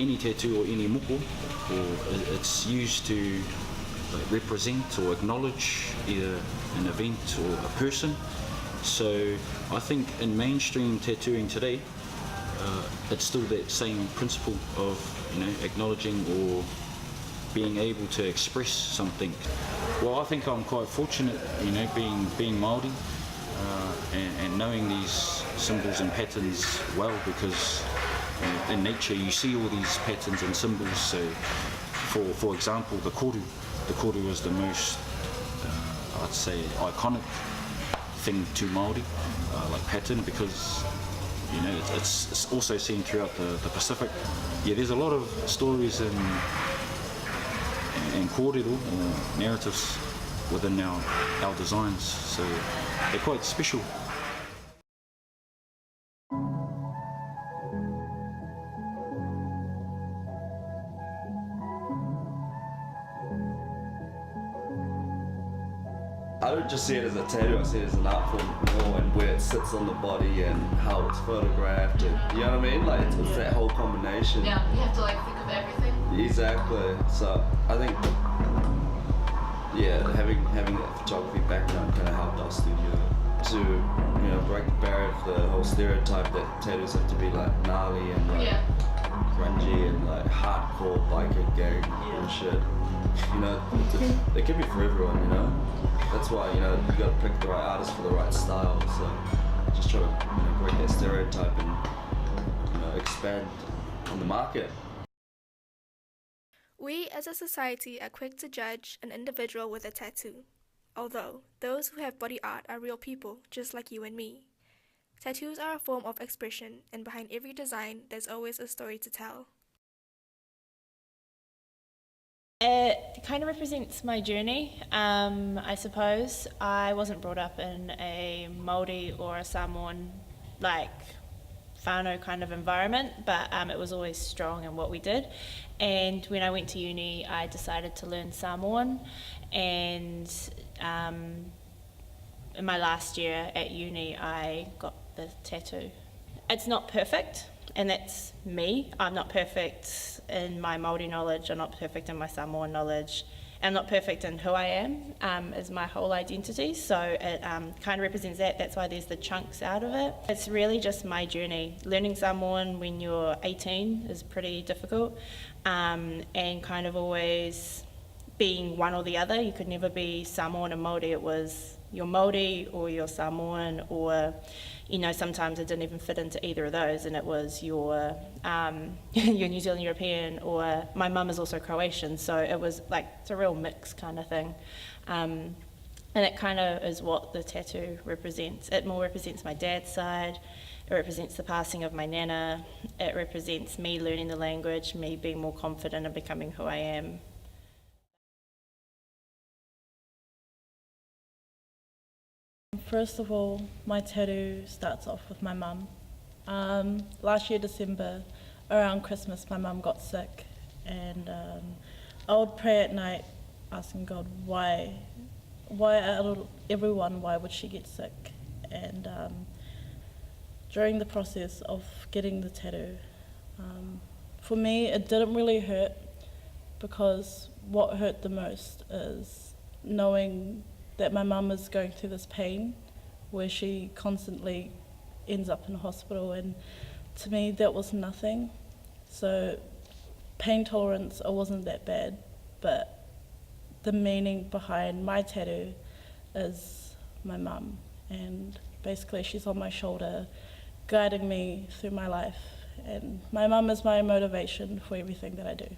any tattoo or any moko, or it's used to represent or acknowledge either an event or a person. So I think in mainstream tattooing today, it's still that same principle of acknowledging or being able to express something. Well, I think I'm quite fortunate, being Māori and knowing these symbols and patterns well, because in nature you see all these patterns and symbols. So, for example, the koru is the most, I'd say, iconic thing to Māori, like pattern, because it's also seen throughout the Pacific. Yeah, there's a lot of stories and kōrero, or narratives, within our designs, so they're quite special. I don't just see it as a tattoo, I see it as an art form more, and where it sits on the body and how it's photographed, and you know what I mean? Like it's that whole combination. Yeah, you have to think of everything. Exactly. So I think, yeah, having that photography background kind of helped our studio to break the barrier of the whole stereotype that tattoos have to be like gnarly and grungy and like hardcore biker gang and shit. It can be for everyone, That's why, you gotta pick the right artist for the right style. So just try to break that stereotype and expand on the market. We as a society are quick to judge an individual with a tattoo, although those who have body art are real people just like you and me. Tattoos are a form of expression, and behind every design there's always a story to tell. It kind of represents my journey, I suppose. I wasn't brought up in a Māori or a Samoan whānau kind of environment, but it was always strong in what we did. And when I went to uni, I decided to learn Samoan, and in my last year at uni, I got the tattoo. It's not perfect, and that's me. I'm not perfect in my Māori knowledge, I'm not perfect in my Samoan knowledge, I'm not perfect in who I am, is my whole identity, so it kind of represents that. That's why there's the chunks out of it. It's really just my journey. Learning Samoan when you're 18 is pretty difficult, and kind of always being one or the other. You could never be Samoan and Māori. It was you're Māori or you're Samoan, or sometimes it didn't even fit into either of those, and it was your New Zealand European, or my mum is also Croatian, so it was it's a real mix kind of thing. And it kind of is what the tattoo represents. It more represents my dad's side, it represents the passing of my nana, it represents me learning the language, me being more confident and becoming who I am. First of all, my tattoo starts off with my mum. Last year, December, around Christmas, my mum got sick, and I would pray at night asking God, why out of everyone, why would she get sick? And during the process of getting the tattoo, for me, it didn't really hurt, because what hurt the most is knowing that my mum is going through this pain where she constantly ends up in hospital, and to me that was nothing. So pain tolerance, it wasn't that bad, but the meaning behind my tattoo is my mum, and basically she's on my shoulder guiding me through my life, and my mum is my motivation for everything that I do.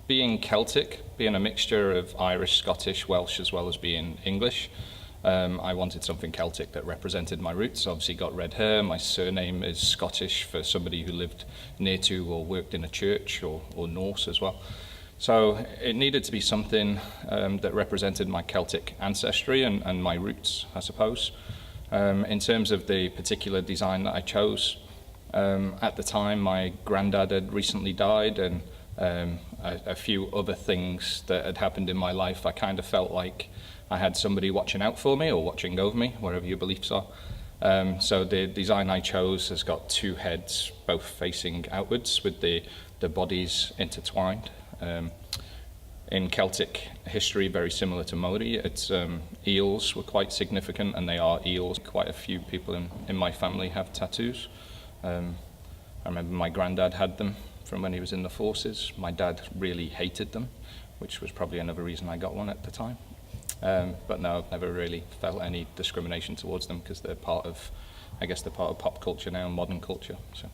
being Celtic, being a mixture of Irish, Scottish, Welsh, as well as being English, I wanted something Celtic that represented my roots. Obviously got red hair, my surname is Scottish for somebody who lived near to or worked in a church, or Norse as well. So it needed to be something that represented my Celtic ancestry and my roots, I suppose. In terms of the particular design that I chose, at the time my granddad had recently died, and a few other things that had happened in my life. I kind of felt like I had somebody watching out for me, or watching over me, wherever your beliefs are. So the design I chose has got two heads, both facing outwards, with the bodies intertwined. In Celtic history, very similar to Māori, it's eels were quite significant, and they are eels. Quite a few people in my family have tattoos. I remember my granddad had them from when he was in the forces. My dad really hated them, which was probably another reason I got one at the time. But no, I've never really felt any discrimination towards them, because they're part of, I guess they're part of pop culture now, modern culture. So.